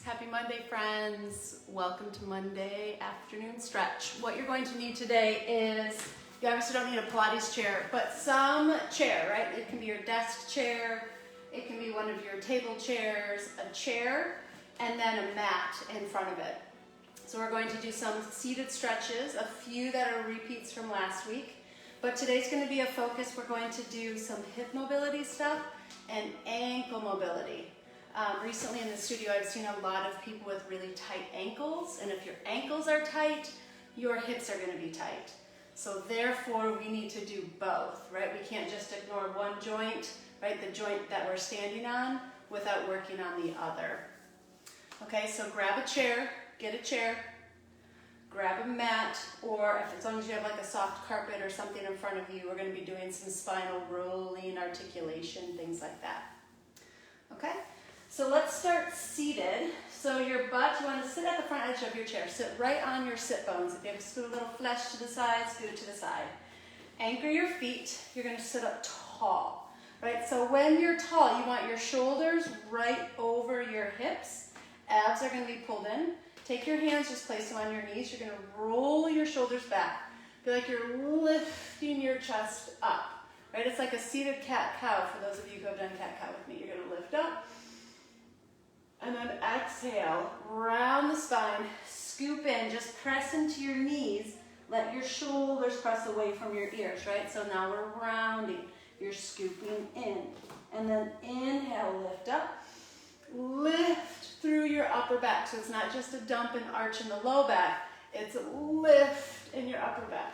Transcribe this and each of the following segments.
Happy Monday, friends. Welcome to Monday afternoon stretch. What you're going to need today is, you obviously don't need a Pilates chair, but some chair, right? It can be your desk chair, it can be one of your table chairs, a chair, and then a mat in front of it. So we're going to do some seated stretches, a few that are repeats from last week, but today's going to be a focus. We're going to do some hip mobility stuff and ankle mobility. Recently in the studio, I've seen a lot of people with really tight ankles, and if your ankles are tight, your hips are going to be tight. So therefore, we need to do both, right? We can't just ignore one joint, right? The joint that we're standing on, without working on the other. Okay, so grab a chair, get a chair, grab a mat, or as long as you have like a soft carpet or something in front of you, we're going to be doing some spinal rolling, articulation, things like that. Okay? So let's start seated. So your butt, you want to sit at the front edge of your chair. Sit right on your sit bones. If you have to scoot a little flesh to the side, scoot it to the side. Anchor your feet. You're going to sit up tall, right? So when you're tall, you want your shoulders right over your hips. Abs are going to be pulled in. Take your hands, just place them on your knees. You're going to roll your shoulders back. Feel like you're lifting your chest up, right? It's like a seated cat-cow for those of you who have done cat-cow with me. You're going to lift up. And then exhale, round the spine, scoop in, just press into your knees, let your shoulders press away from your ears, right? So now we're rounding, you're scooping in. And then inhale, lift up, lift through your upper back. So it's not just a dump and arch in the low back, it's a lift in your upper back.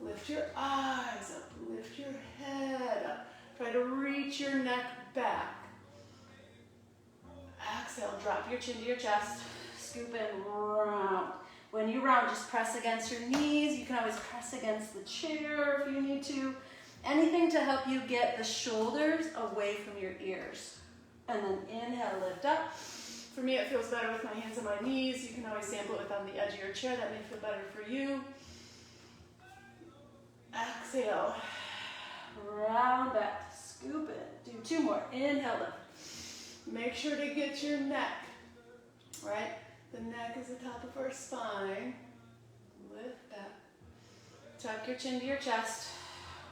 Lift your eyes up, lift your head up. Try to reach your neck back. Exhale, drop your chin to your chest, scoop in, round. When you round, just press against your knees. You can always press against the chair if you need to. Anything to help you get the shoulders away from your ears. And then inhale, lift up. For me, it feels better with my hands on my knees. You can always sample it with on the edge of your chair. That may feel better for you. Exhale, round back, scoop it. Do two more. Inhale, lift. Make sure to get your neck, right? The neck is the top of our spine. Lift that. Tuck your chin to your chest.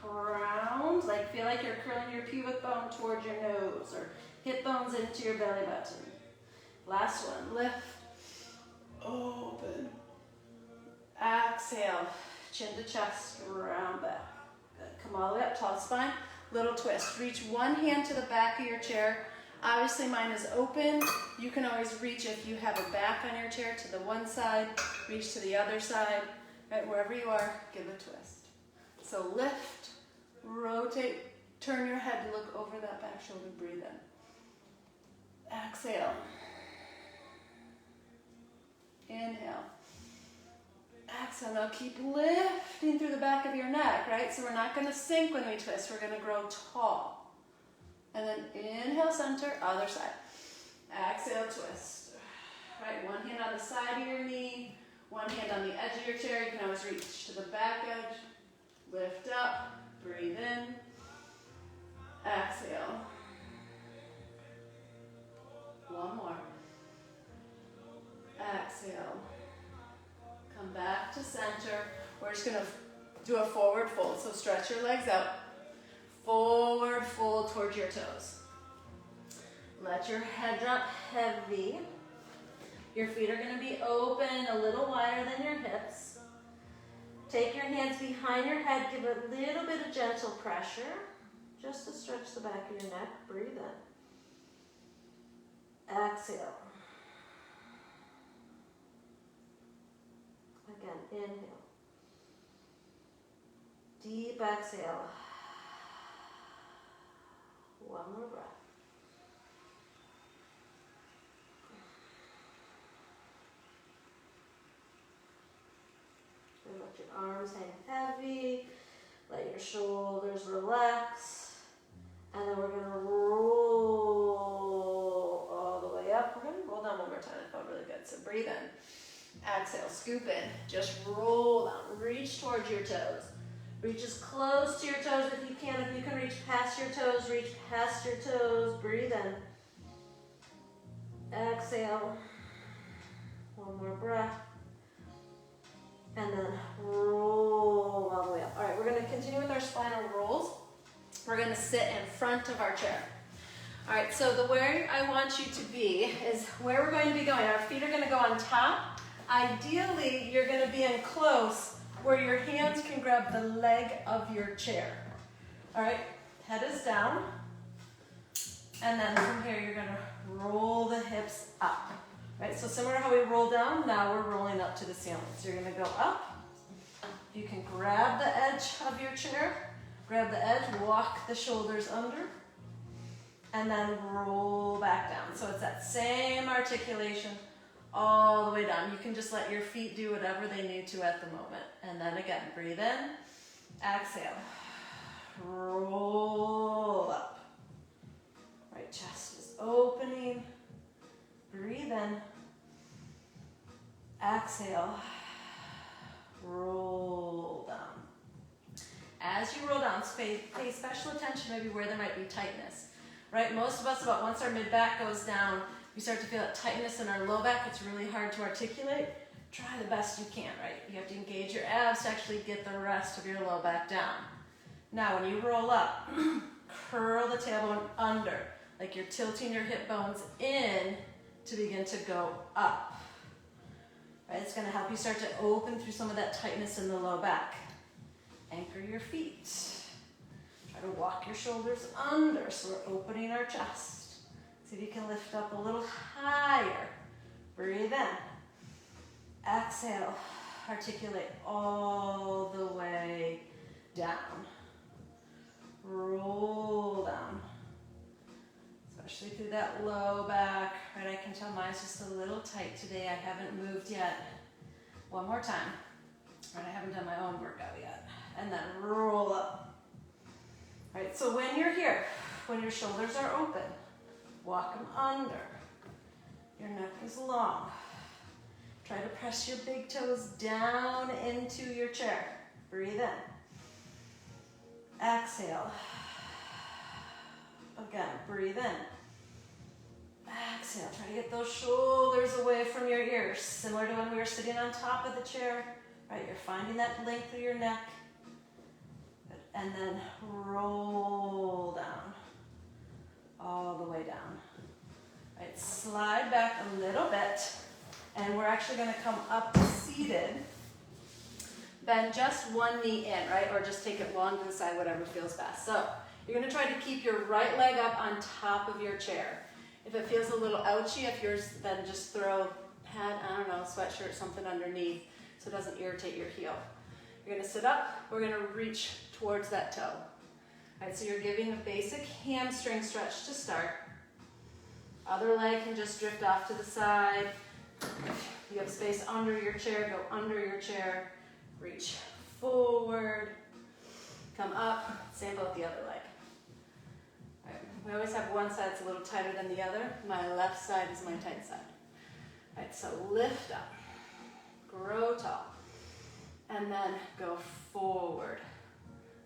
Round, like feel like you're curling your pubic bone towards your nose or hip bones into your belly button. Last one, lift, open. Exhale, chin to chest, round back. Good. Come all the way up, tall spine, little twist. Reach one hand to the back of your chair. Obviously mine is open. You can always reach, if you have a back on your chair, to the one side, reach to the other side, right? Wherever you are, give a twist. So lift, rotate, turn your head, look over that back shoulder, breathe in. Exhale. Inhale. Exhale. Now keep lifting through the back of your neck, right? So we're not going to sink when we twist, we're going to grow tall. And then inhale, center, other side. Exhale, twist. Right, one hand on the side of your knee, one hand on the edge of your chair. You can always reach to the back edge. Lift up, breathe in. Exhale. One more. Exhale. Come back to center. We're just going to do a forward fold. So stretch your legs out. Forward fold towards your toes. Let your head drop heavy. Your feet are going to be open a little wider than your hips. Take your hands behind your head. Give a little bit of gentle pressure just to stretch the back of your neck. Breathe in. Exhale. Again, inhale. Deep exhale. One more breath. And let your arms hang heavy. Let your shoulders relax. And then we're going to roll all the way up. We're going to roll down one more time. It felt really good. So breathe in. Exhale. Scoop in. Just roll down. Reach towards your toes. Reach as close to your toes if you can. If you can reach past your toes, reach past your toes. Breathe in. Exhale. One more breath. And then roll all the way up. All right, we're gonna continue with our spinal rolls. We're gonna sit in front of our chair. All right, so the way I want you to be is where we're going to be going. Our feet are gonna go on top. Ideally, you're gonna be in close where your hands can grab the leg of your chair. All right, head is down. And then from here, you're gonna roll the hips up. Right, so similar to how we roll down, now we're rolling up to the ceiling. So you're gonna go up. You can grab the edge of your chair, grab the edge, walk the shoulders under, and then roll back down. So it's that same articulation all the way down. You can just let your feet do whatever they need to at the moment. And then again, breathe in, exhale, roll up. Right, chest is opening. Breathe in, exhale, roll down. As you roll down, pay special attention maybe where there might be tightness. Right, most of us, about once our mid-back goes down, we start to feel that tightness in our low back. It's really hard to articulate. Try the best you can, right? You have to engage your abs to actually get the rest of your low back down. Now, when you roll up, curl the tailbone under, like you're tilting your hip bones in to begin to go up. Right, it's going to help you start to open through some of that tightness in the low back. Anchor your feet. Try to walk your shoulders under so we're opening our chest. See if you can lift up a little higher. Breathe in. Exhale. Articulate all the way down. Roll down. Especially through that low back. Right, I can tell mine's just a little tight today. I haven't moved yet. One more time. Right, I haven't done my own workout yet. And then roll up. All right, so when you're here, when your shoulders are open, walk them under. Your neck is long. Try to press your big toes down into your chair. Breathe in. Exhale. Again, breathe in. Exhale. Try to get those shoulders away from your ears. Similar to when we were sitting on top of the chair. Right, you're finding that length through your neck. And then roll down. All the way down. Right, slide back a little bit. And we're actually going to come up seated. Bend just one knee in, right? Or just take it long to the side, whatever feels best. So you're going to try to keep your right leg up on top of your chair. If it feels a little ouchy, if yours, then just throw pad, I don't know, sweatshirt, something underneath so it doesn't irritate your heel. You're going to sit up. We're going to reach towards that toe. All right, so you're giving a basic hamstring stretch to start. Other leg can just drift off to the side. If you have space under your chair, go under your chair. Reach forward. Come up. Same about the other leg. All right, we always have one side that's a little tighter than the other. My left side is my tight side. All right, so lift up. Grow tall. And then go forward.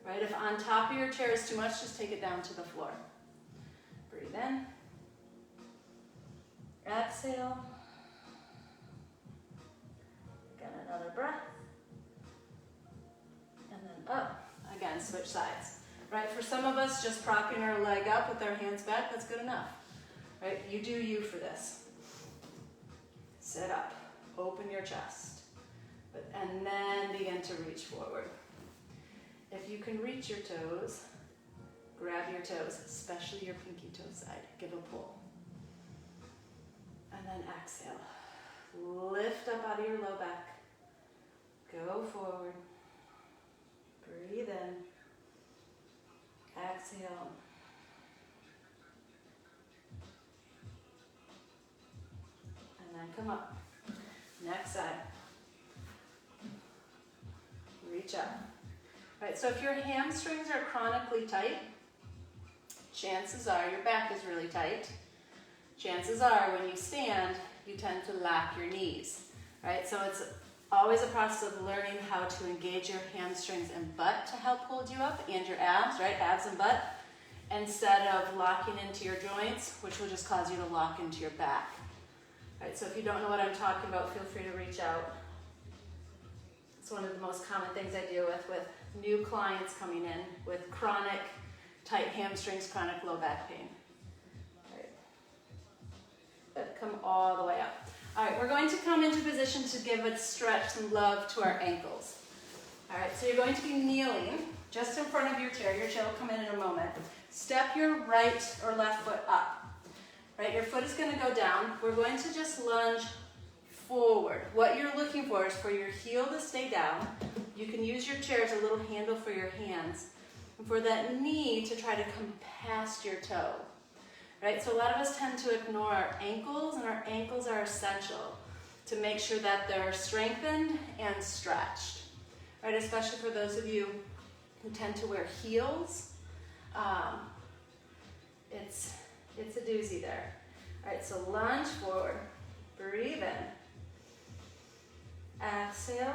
Right, if on top of your chair is too much, just take it down to the floor. Breathe in. Exhale. Again, another breath. And then up. Again, switch sides. Right, for some of us, just propping our leg up with our hands back, that's good enough. Right, you do you for this. Sit up. Open your chest. And then begin to reach forward. If you can reach your toes, grab your toes, especially your pinky toe side. Give a pull. And then exhale. Lift up out of your low back. Go forward. Breathe in. Exhale. And then come up. Next side. Reach up. Right, so if your hamstrings are chronically tight, chances are your back is really tight. Chances are when you stand, you tend to lap your knees. Right, so it's always a process of learning how to engage your hamstrings and butt to help hold you up, and your abs, right, abs and butt, instead of locking into your joints, which will just cause you to lock into your back. All right, so if you don't know what I'm talking about, feel free to reach out. It's one of the most common things I deal with new clients coming in with chronic tight hamstrings, chronic low back pain. All right. But come all the way up. All right, we're going to come into position to give a stretch and love to our ankles. All right, so you're going to be kneeling just in front of your chair. Your chair will come in a moment. Step your right or left foot up. Right, your foot is going to go down. We're going to just lunge forward. What you're looking for is for your heel to stay down. You can use your chair as a little handle for your hands. And for that knee to try to come past your toe. Right, so a lot of us tend to ignore our ankles, and our ankles are essential to make sure that they're strengthened and stretched. Right, especially for those of you who tend to wear heels. It's a doozy there. All right, so lunge forward, breathe in. Exhale,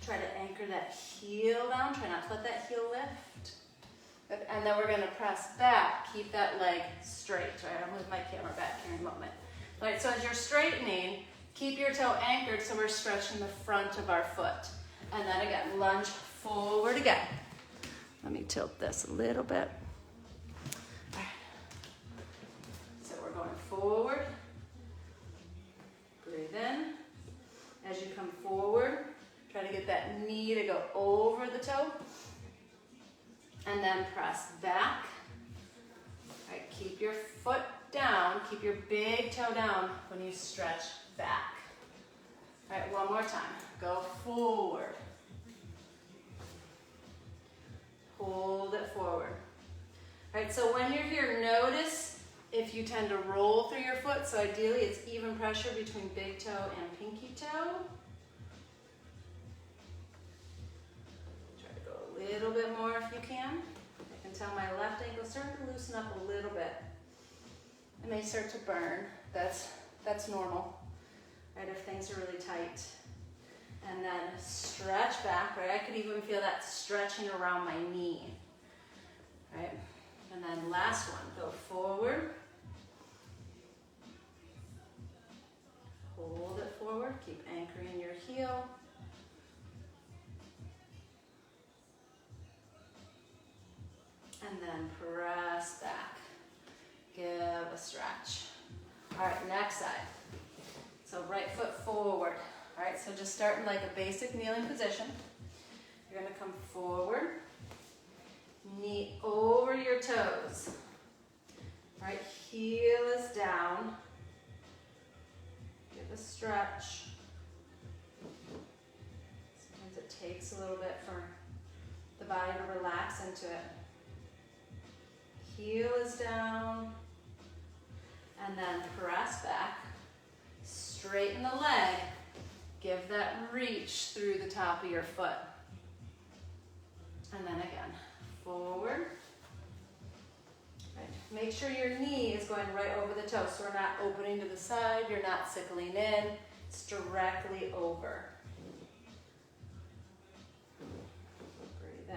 try to anchor that heel down, try not to let that heel lift. Good. And then we're gonna press back, keep that leg straight. All right, I'll move my camera back here in a moment. All right, so as you're straightening, keep your toe anchored so we're stretching the front of our foot. And then again, lunge forward again. Let me tilt this a little bit. Forward, breathe in. As you come forward, try to get that knee to go over the toe, and then press back. All right, keep your foot down, keep your big toe down when you stretch back. All right, one more time. Go forward. Hold it forward. All right, so when you're here, notice if you tend to roll through your foot, so ideally it's even pressure between big toe and pinky toe. Try to go a little bit more if you can. I can tell my left ankle starting to loosen up a little bit. It may start to burn. That's normal, right, if things are really tight. And then stretch back, right? I could even feel that stretching around my knee, right? And then last one, go forward. Hold it forward, keep anchoring your heel. And then press back. Give a stretch. All right, next side. So right foot forward. All right, so just starting like a basic kneeling position. You're gonna come forward. Knee over your toes. All right, heel is down. Give a stretch. Sometimes it takes a little bit for the body to relax into it. Heel is down. And then press back. Straighten the leg. Give that reach through the top of your foot. And then again. Forward. Right. Make sure your knee is going right over the toe, so we're not opening to the side, you're not sickling in, it's directly over. Breathe in.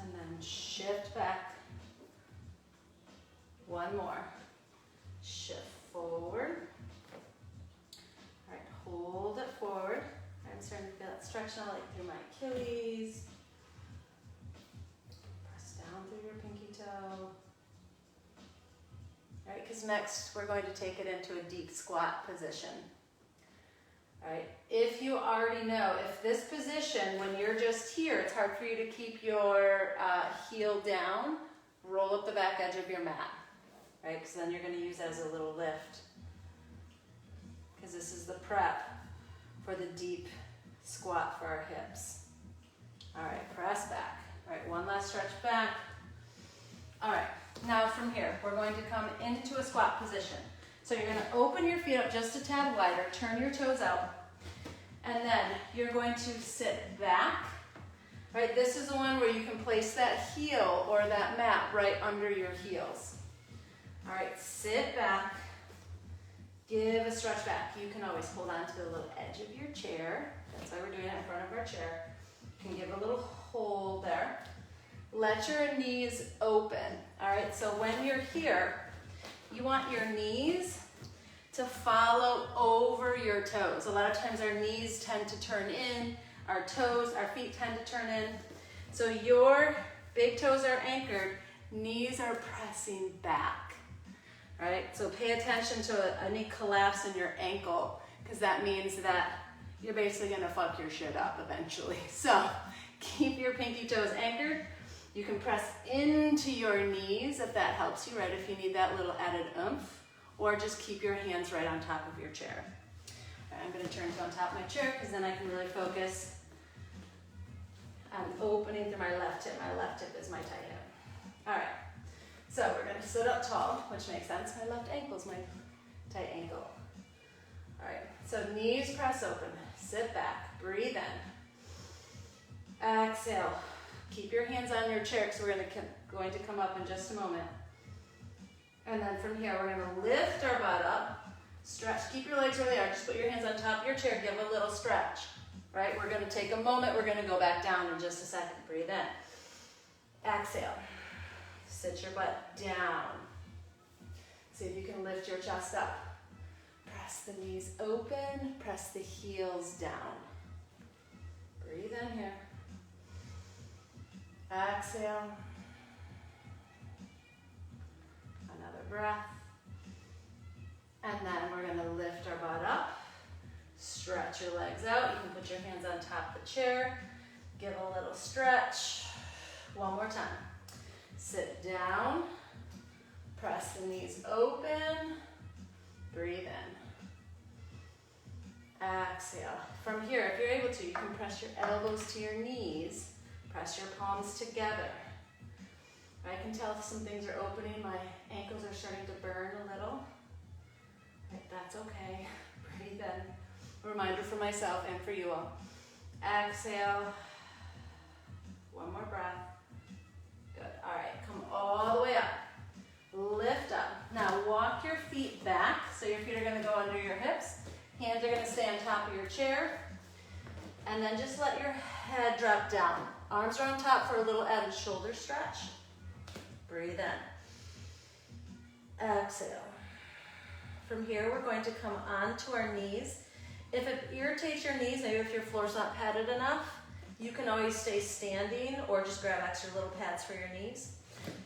And then shift back. One more. Shift forward. All right, hold it forward. I'm starting to feel that stretch now, like through my Achilles. Press down through your pinky toe. All right, because next we're going to take it into a deep squat position. All right, if you already know, if this position, when you're just here, it's hard for you to keep your heel down, roll up the back edge of your mat, right? Because then you're going to use it as a little lift. Because this is the prep for the deep squat for our hips. All right, press back. All right, one last stretch back. All right, now from here, we're going to come into a squat position. So you're gonna open your feet up just a tad wider, turn your toes out, and then you're going to sit back. Right, this is the one where you can place that heel or that mat right under your heels. All right, sit back. Give a stretch back. You can always hold on to the little edge of your chair. That's why we're doing it in front of our chair. You can give a little hold there. Let your knees open. All right, so when you're here, you want your knees to follow over your toes. A lot of times our knees tend to turn in, our toes, our feet tend to turn in. So your big toes are anchored, knees are pressing back. All right, so pay attention to any collapse in your ankle, because that means that you're basically gonna fuck your shit up eventually. So keep your pinky toes anchored. You can press into your knees if that helps you, right? If you need that little added oomph, or just keep your hands right on top of your chair. All right, I'm gonna turn to on top of my chair because then I can really focus on opening through my left hip. My left hip is my tight hip. All right, so we're gonna sit up tall, which makes sense. My left ankle is my tight ankle. All right, so knees press open, sit back, breathe in. Exhale. Keep your hands on your chair because we're going to come up in just a moment. And then from here, we're going to lift our butt up, stretch, keep your legs where they are, just put your hands on top of your chair, give a little stretch, right? We're going to take a moment, we're going to go back down in just a second. Breathe in. Exhale. Sit your butt down. See if you can lift your chest up. Press the knees open, press the heels down. Breathe in here. Exhale. Another breath. And then we're going to lift our butt up. Stretch your legs out. You can put your hands on top of the chair. Give a little stretch. One more time. Sit down. Press the knees open. Breathe in. Exhale. From here, if you're able to, you can press your elbows to your knees. Press your palms together. I can tell if some things are opening. My ankles are starting to burn a little. Right, that's okay. Breathe in. A reminder for myself and for you all. Exhale. One more breath. Good. All right, come all the way up. Lift up. Now walk your feet back. So your feet are going to go under your hips. Hands are going to stay on top of your chair. And then just let your head drop down. Arms are on top for a little added shoulder stretch. Breathe in. Exhale. From here, we're going to come onto our knees. If it irritates your knees, maybe if your floor's not padded enough, you can always stay standing or just grab extra little pads for your knees.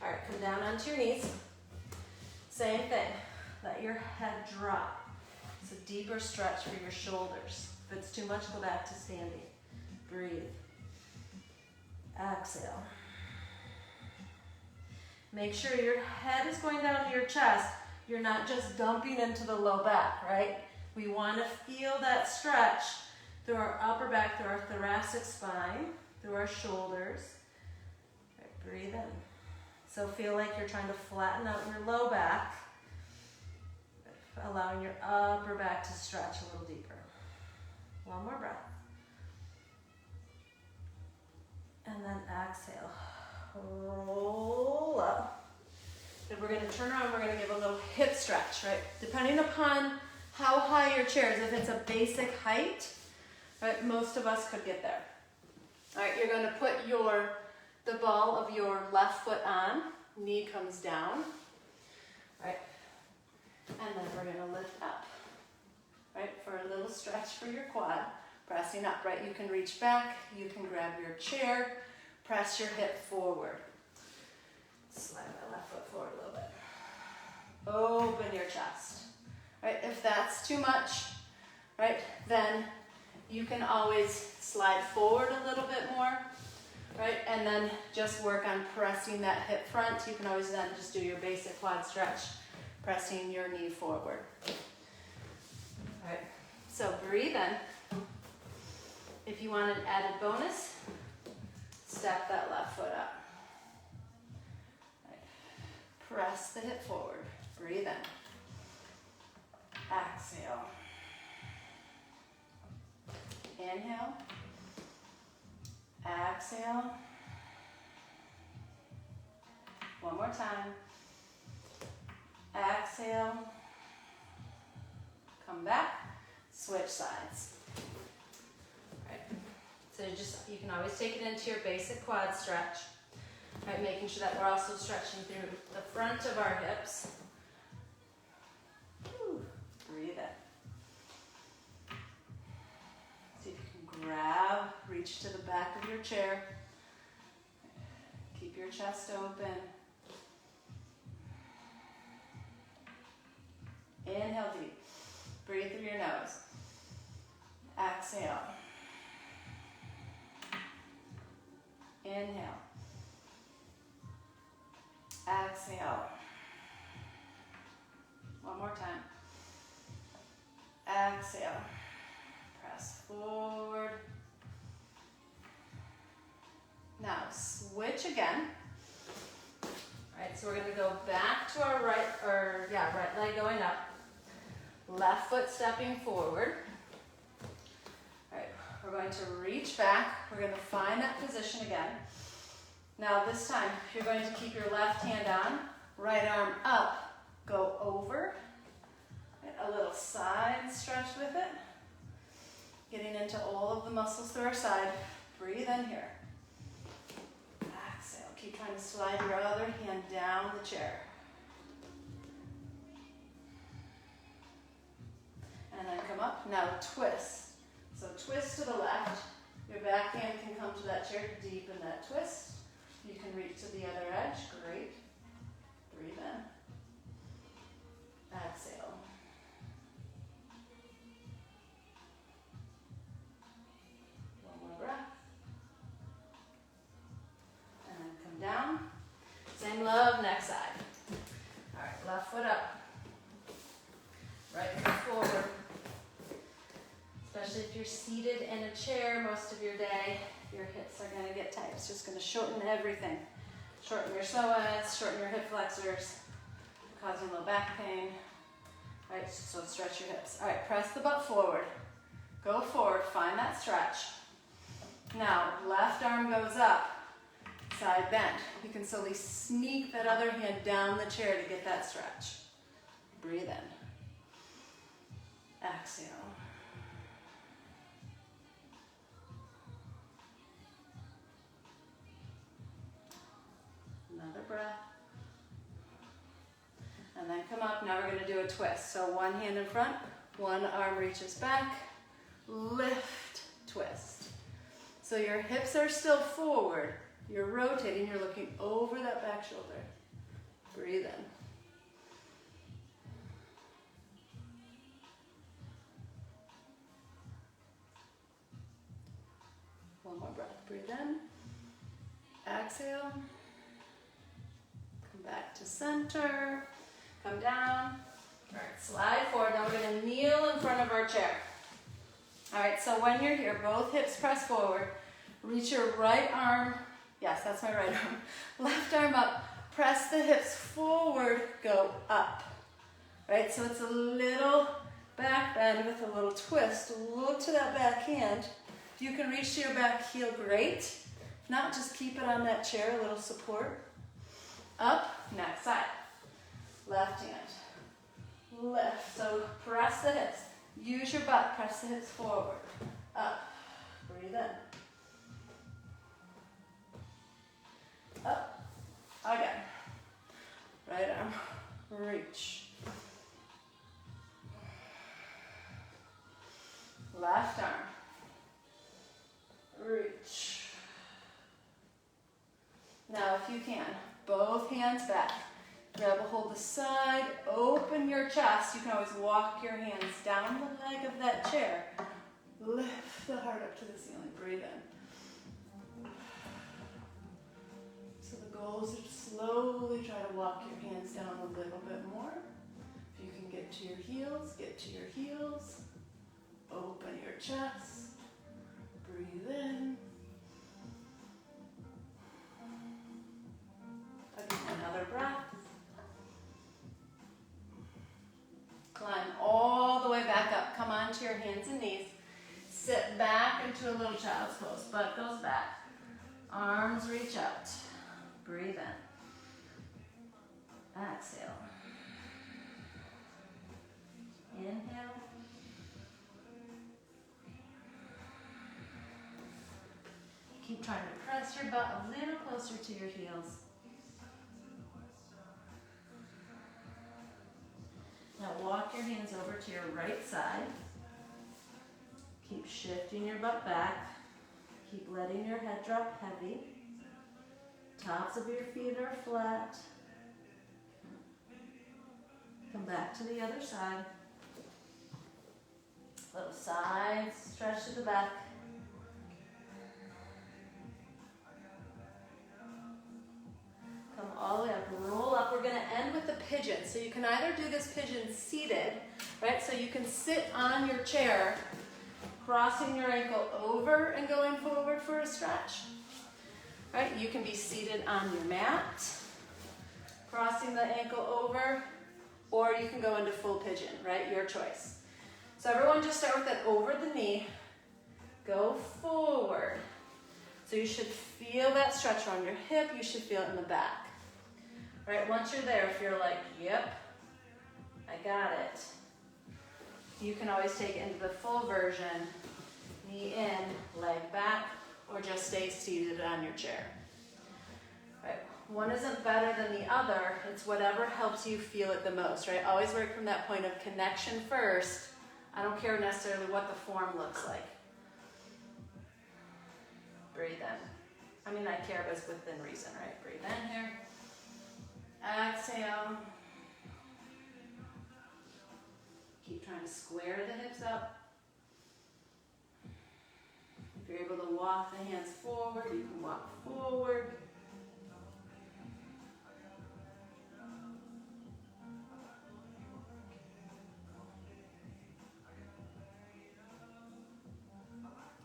All right, come down onto your knees. Same thing. Let your head drop. It's a deeper stretch for your shoulders. If it's too much, go back to standing. Breathe. Exhale. Make sure your head is going down to your chest. You're not just dumping into the low back, right? We want to feel that stretch through our upper back, through our thoracic spine, through our shoulders. Right, breathe in. So feel like you're trying to flatten out your low back, allowing your upper back to stretch a little deeper. One more breath. And then exhale. Roll up. Then we're going to turn around. We're going to give a little hip stretch, right? Depending upon how high your chair is. If it's a basic height, right, most of us could get there. All right, you're going to put the ball of your left foot on. Knee comes down. Right? And then we're going to lift up. Right? For a little stretch for your quad. Pressing up, right? You can reach back. You can grab your chair. Press your hip forward. Slide my left foot forward a little bit. Open your chest. Right? If that's too much, right, then you can always slide forward a little bit more, right? And then just work on pressing that hip front. You can always then just do your basic quad stretch, pressing your knee forward. All right, so breathe in. If you want an added bonus, step that left foot up. Right. Press the hip forward. Breathe in. Exhale. Inhale. Exhale. One more time. Exhale. Come back. Switch sides. All right. So you can always take it into your basic quad stretch. Right, making sure that we're also stretching through the front of our hips. Whew. Breathe in. See if you can grab, reach to the back of your chair. Keep your chest open. Inhale deep. Breathe through your nose. Exhale. Inhale. Exhale. One more time. Exhale. Press forward. Now switch again. All right, so we're going to go back to our right leg going up. Left foot stepping forward. All right, we're going to reach back. We're going to find that position again. Now this time, you're going to keep your left hand on, right arm up, go over, a little side stretch with it, getting into all of the muscles through our side. Breathe in here. Exhale, keep trying to slide your other hand down the chair. And then come up, now twist. So twist to the left, your back hand can come to that chair, deepen that twist. You can reach to the other edge, great. Breathe in. Exhale. One more breath. And then come down. Same love, next side. All right, left foot up. Right foot forward. Especially if you're seated in a chair most of your day, your hips are going to get tight. It's just going to shorten everything. Shorten your psoas, shorten your hip flexors, causing low back pain. All right, so stretch your hips. All right, press the butt forward. Go forward, find that stretch. Now, left arm goes up, side bend. You can slowly sneak that other hand down the chair to get that stretch. Breathe in. Exhale. Another breath. And then come up. Now we're going to do a twist. So one hand in front, one arm reaches back, lift, twist. So your hips are still forward. You're rotating. You're looking over that back shoulder. Breathe in. One more breath. Breathe in. Exhale. Come back to center. Come down. All right, slide forward. Now we're going to kneel in front of our chair. All right, so when you're here, both hips press forward. Reach your right arm. Yes, that's my right arm. Left arm up. Press the hips forward. Go up. Right, so it's a little back bend with a little twist. Look to that back hand. If you can reach to your back heel, great. If not, just keep it on that chair, a little support. Up, next side. Left hand. Lift. So press the hips. Use your butt. Press the hips forward. Up. Breathe in. Up. Again. Right arm. Reach. Left arm. Reach. Now if you can, both hands back. Grab a hold of the side, open your chest. You can always walk your hands down the leg of that chair. Lift the heart up to the ceiling. Breathe in. So the goal is to slowly try to walk your hands down a little bit more. If you can get to your heels, get to your heels. Open your chest. Breathe in. Again, another breath. Climb all the way back up. Come onto your hands and knees. Sit back into a little child's pose. Butt goes back. Arms reach out. Breathe in. Exhale. Inhale. Keep Keep trying to press your butt a little closer to your heels. Now walk your hands over to your right side. Keep shifting your butt back. Keep letting your head drop heavy. Tops of your feet are flat. Come back to the other side. Little side stretch to the back. Come all the way up, roll up. We're gonna end with the pigeon. So you can either do this pigeon seated, right? So you can sit on your chair, crossing your ankle over and going forward for a stretch. Right? You can be seated on your mat, crossing the ankle over, or you can go into full pigeon, right? Your choice. So everyone just start with that over the knee, go forward. So you should feel that stretch around your hip, you should feel it in the back. Right, once you're there, if you're like, yep, I got it, you can always take it into the full version, knee in, leg back, or just stay seated on your chair. Right, one isn't better than the other, it's whatever helps you feel it the most, right? Always work from that point of connection first. I don't care necessarily what the form looks like. Breathe in. I mean, I care, but it's within reason, right? Breathe in here. Exhale. Keep trying to square the hips up. If you're able to walk the hands forward, you can walk forward.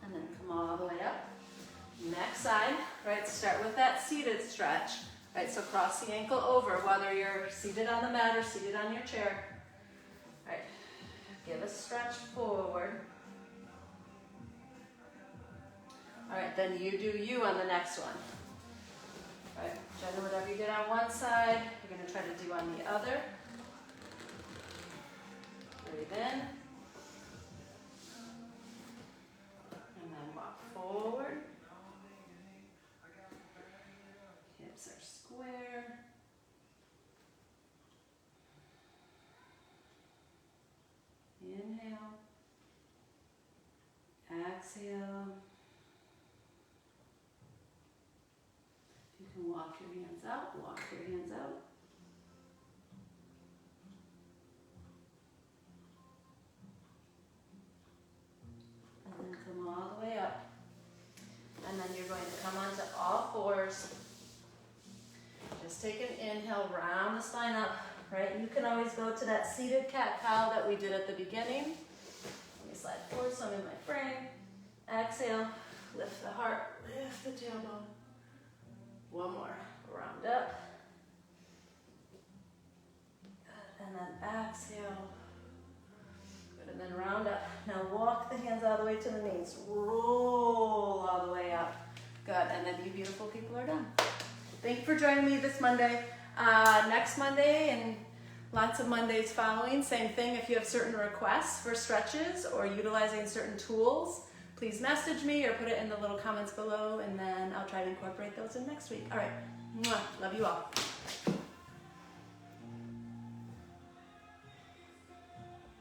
And then come all the way up. Next side, right? Start with that seated stretch. Right, so cross the ankle over, whether you're seated on the mat or seated on your chair. Right, give a stretch forward. All right, then you do you on the next one. Right, gently, whatever you did on one side, you're gonna try to do on the other. Breathe in. And then walk forward. Hips are square. Inhale. Exhale. If you can walk your hands out, walk your hands out. And then come all the way up. And then you're going to come onto all fours. Just take an inhale, round the spine up, right? You can always go to that seated cat-cow that we did at the beginning. Let me slide forward so I'm in my frame. Exhale, lift the heart, lift the tailbone. One more, round up. Good, and then exhale. Good, and then round up. Now walk the hands all the way to the knees. Roll all the way up. Good, and then you beautiful people are done. Thank you for joining me this Monday. Next Monday and lots of Mondays following, same thing. If you have certain requests for stretches or utilizing certain tools, please message me or put it in the little comments below, and then I'll try to incorporate those in next week. All right, mwah. Love you all.